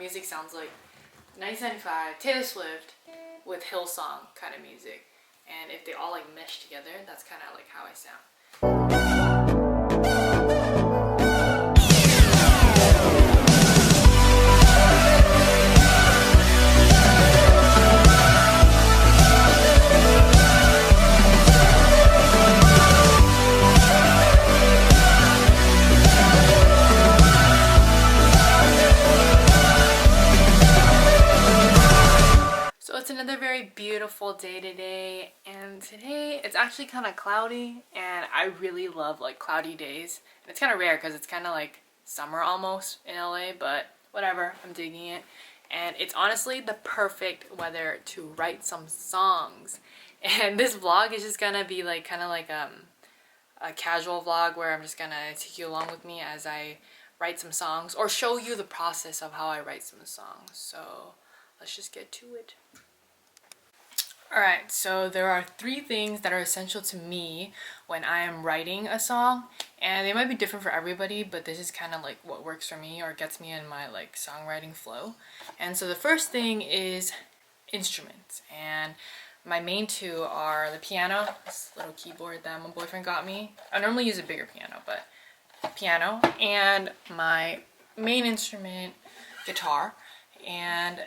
music sounds like 1995 Taylor Swift with Hillsong kind of music. And if they all like mesh together, that's kind of like how I sound. It's another very beautiful day today, and today it's actually kind of cloudy, and I really love like cloudy days. And it's kind of rare because it's kind of like summer almost in LA, but whatever, I'm digging it. And it's honestly the perfect weather to write some songs. And this vlog is just gonna be like kind of like a casual vlog where I'm just gonna take you along with me as I write some songs, or show you the process of how I write some songs. So let's just get to it. Alright, so there are 3 things that are essential to me when I am writing a song, and they might be different for everybody, but this is kind of like what works for me or gets me in my like songwriting flow. And so the first thing is instruments, and my main 2 are the piano, this little keyboard that my boyfriend got me. I normally use a bigger piano, but piano, and my main instrument, guitar. And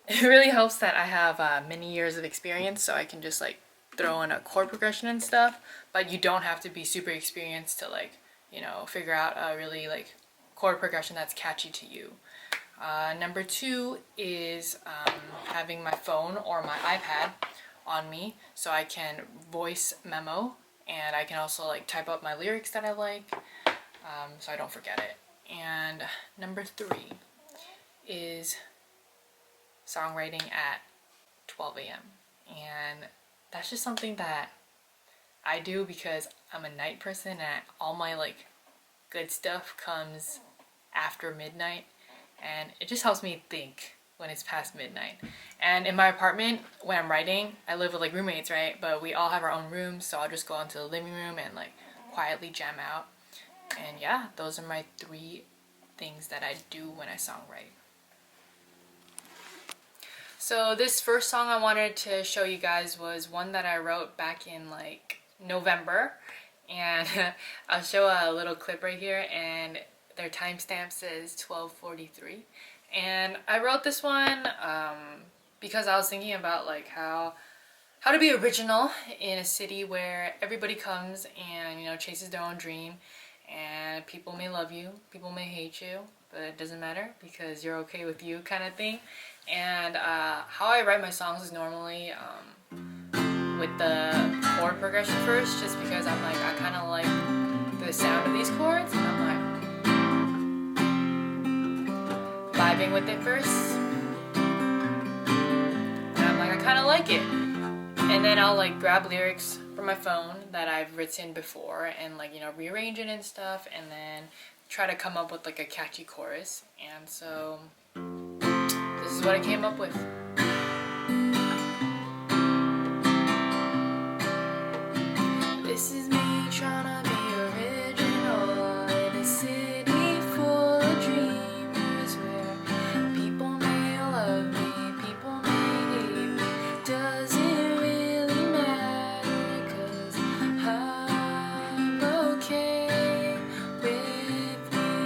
it really helps that I have many years of experience, so I can just like throw in a chord progression and stuff, but you don't have to be super experienced to like, you know, figure out a really like chord progression that's catchy to you. Number 2 is having my phone or my iPad on me so I can voice memo, and I can also like type up my lyrics that I like, so I don't forget it. And number 3 is songwriting at 12 a.m. and that's just something that I do because I'm a night person, and all my like good stuff comes after midnight, and it just helps me think when it's past midnight. And in my apartment when I'm writing, I live with like roommates, right? But we all have our own rooms, so I'll just go into the living room and like quietly jam out. And yeah, those are my 3 things that I do when I songwrite. So this first song I wanted to show you guys was one that I wrote back in like November, and I'll show a little clip right here, and their timestamp says 12:43. And I wrote this one because I was thinking about like how to be original in a city where everybody comes and, you know, chases their own dream, and people may love you, people may hate you, but it doesn't matter because you're okay with you kind of thing. And how I write my songs is normally with the chord progression first, just because I'm like, I kind of like the sound of these chords, and I'm like vibing with it first, and I'm like, I kind of like it. And then I'll like grab lyrics from my phone that I've written before and like, you know, rearrange it and stuff, and then try to come up with like a catchy chorus. And so this is what I came up with. This is me trying to be original in a city full of dreamers, where people may love me, people may hate me. Doesn't really matter, 'cause I'm okay with me.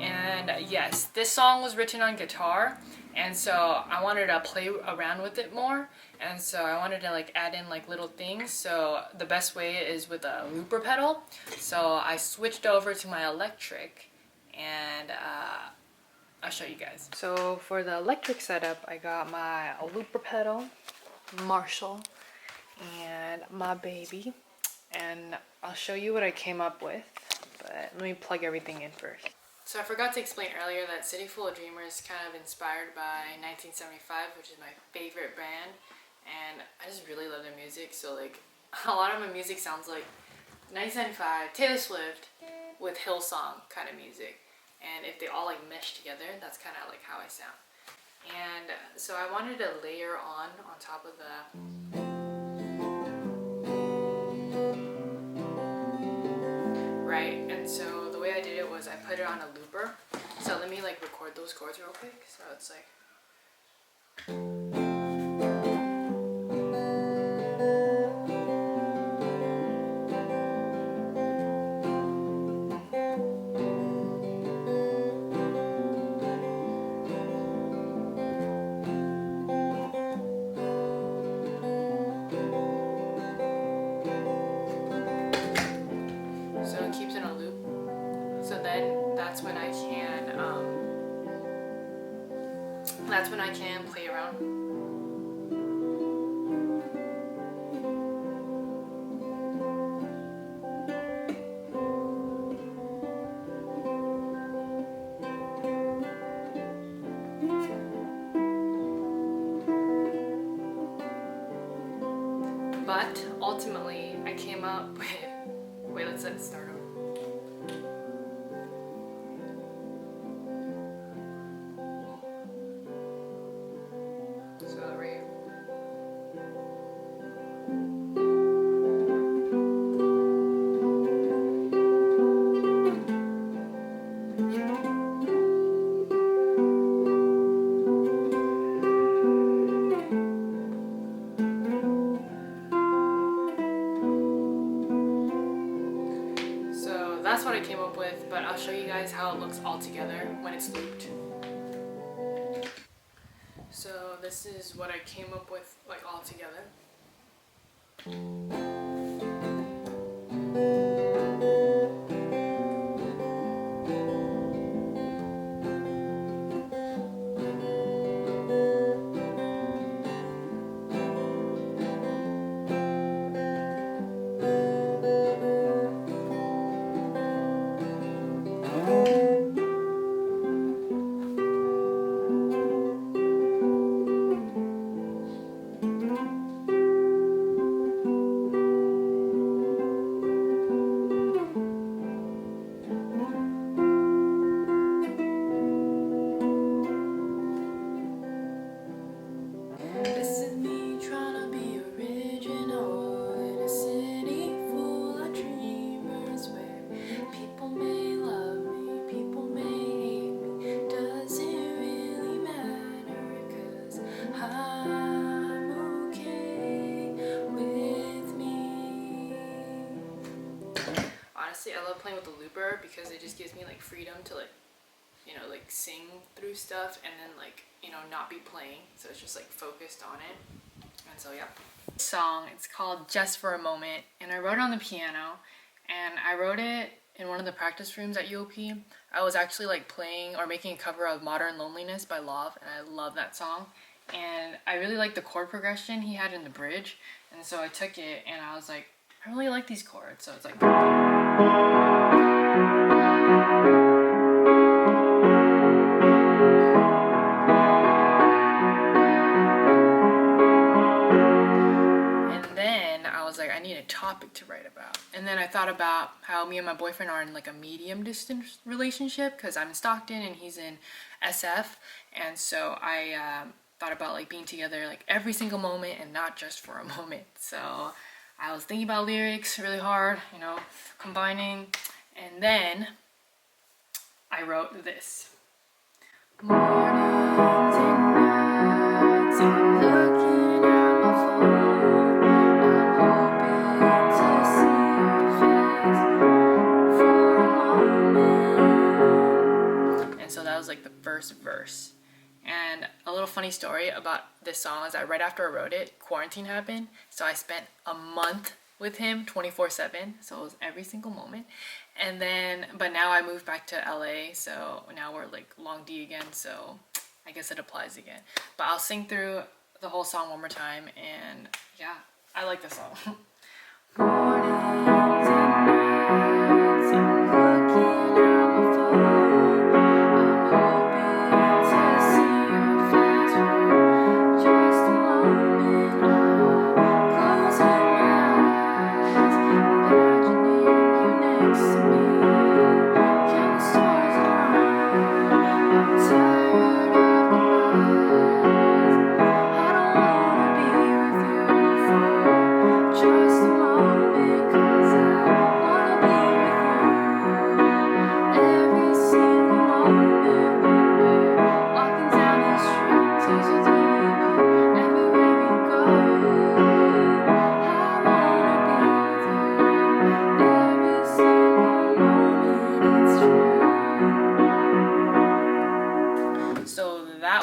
And yes, this song was written on guitar, and so I wanted to play around with it more, and so I wanted to like add in like little things. So the best way is with a looper pedal, so I switched over to my electric, and I'll show you guys. So for the electric setup, I got my looper pedal, Marshall, and my baby, and I'll show you what I came up with, but let me plug everything in first. So I forgot to explain earlier that City Full of Dreamers kind of inspired by 1975, which is my favorite band, and I just really love their music. So like a lot of my music sounds like 1975 Taylor Swift with Hillsong kind of music, and if they all like mesh together, that's kind of like how I sound. And so I wanted to layer on top of the right, and so the way I did it was I put it on a looper. So So let me like record those chords real quick. So it's like. So it keeps it on loop. So then that's when I can play around. But ultimately, I came up with. Wait, let's start over. So right. So that's what I came up with, but I'll show you guys how it looks all together when it's looped. So this is what I came up with like all together. Honestly, I love playing with the looper because it just gives me like freedom to like, you know, like sing through stuff and then like, you know, not be playing. So it's just like focused on it. And so yeah. This song, it's called Just for a Moment, and I wrote it on the piano, and I wrote it in one of the practice rooms at UOP. I was actually like playing or making a cover of Modern Loneliness by Love, and I love that song. And I really like the chord progression he had in the bridge, and so I took it and I was like, I really like these chords. So it's like. I need a topic to write about. And then I thought about how me and my boyfriend are in like a medium distance relationship because I'm in Stockton and he's in SF. And so I thought about like being together like every single moment and not just for a moment. So I was thinking about lyrics really hard, you know, combining. And then I wrote this. Mornings and nights, I'm looking at my phone. So that was like the first verse. And a little funny story about this song is that right after I wrote it, quarantine happened. So I spent a month with him 24/7. So it was every single moment. And then, but now I moved back to LA. So now we're like long D again. So I guess it applies again. But I'll sing through the whole song one more time. And yeah, I like this song. Mornings and nights, I'm looking at my phone. Just a moment, 'cause I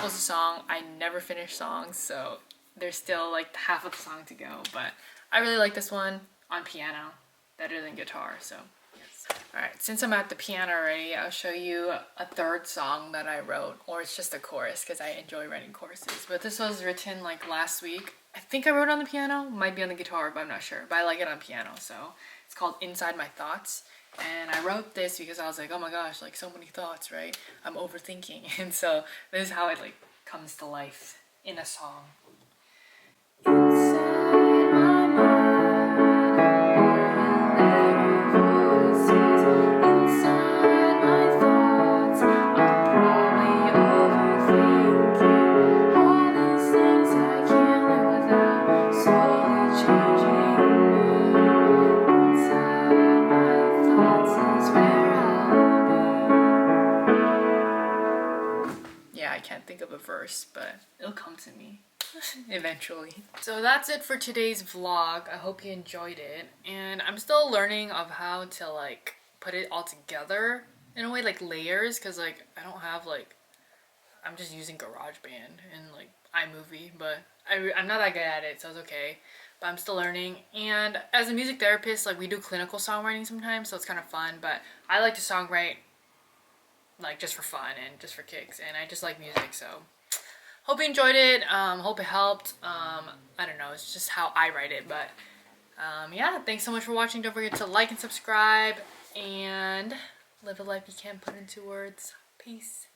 was the song. I never finish songs, so there's still like half of the song to go, but I really like this one on piano better than guitar, so yes. Alright, since I'm at the piano already, I'll show you a third song that I wrote, or it's just a chorus because I enjoy writing choruses, but this was written like last week. I think I wrote it on the piano, might be on the guitar, but I'm not sure, but I like it on piano, so it's called Inside My Thoughts. And I wrote this because I was like, oh my gosh, like so many thoughts, right? I'm overthinking. And so this is how it like comes to life in a song. Inside my mind, little voices. Inside my thoughts, I'm probably overthinking all these things I can't live without, slowly changing me. Inside my thoughts is where I'll be. Yeah, I can't think of a verse, but it'll come to me eventually. So that's it for today's vlog. I hope you enjoyed it, and I'm still learning of how to like put it all together in a way, like layers, because like I don't have like, I'm just using GarageBand and like iMovie, but I'm not that good at it, so it's okay, but I'm still learning. And as a music therapist, like we do clinical songwriting sometimes, so it's kind of fun, but I like to songwrite like just for fun and just for kicks, and I just like music, so hope you enjoyed it. Hope it helped. I don't know, it's just how I write it, but yeah, thanks so much for watching. Don't forget to like and subscribe, and live a life you can't put into words. Peace.